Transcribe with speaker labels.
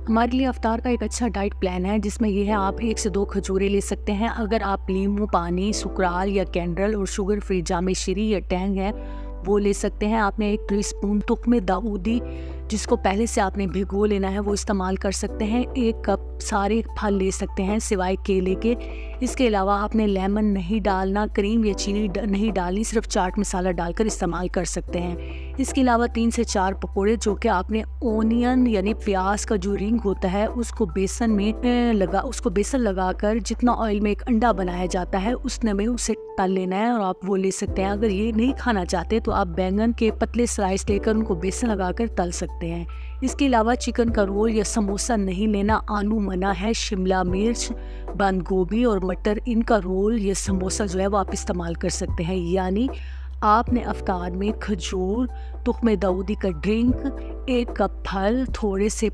Speaker 1: हमारे लिए अफ्तार का एक अच्छा डाइट प्लान है जिसमें ये है आप 1 से 2 खजूरें ले सकते हैं। अगर आप नींबू पानी, सुकराल या कैंडल और शुगर फ्री जामे शीरी या टैंग है वो ले सकते हैं। आपने 1 टीस्पून तुख्म दाऊदी जिसको पहले से आपने भिगो लेना है वो इस्तेमाल कर सकते हैं। 1 कप सारे फल ले सकते हैं सिवाय केले के। इसके अलावा आपने लेमन नहीं डालना, क्रीम या चीनी नहीं डालनी, सिर्फ चाट मसाला डालकर इस्तेमाल कर सकते हैं। इसके अलावा 3 से 4 पकोड़े जो कि आपने ओनियन यानी प्याज का जो रिंग होता है उसको बेसन लगाकर जितना ऑयल में एक अंडा बनाया जाता है उसने में उसे तल लेना है और आप वो ले सकते हैं। अगर ये नहीं खाना चाहते तो आप बैंगन के पतले स्लाइस लेकर उनको बेसन लगाकर तल सकते हैं। इसके अलावा चिकन का रोल या समोसा नहीं लेना, आलू मना है, शिमला मिर्च, बंद गोभी और मटर इनका रोल या समोसा जो है वो आप इस्तेमाल कर सकते हैं। यानी आपने अफ्तार में खजूर, तुख्म दाऊदी का ड्रिंक, 1 कप फल, थोड़े से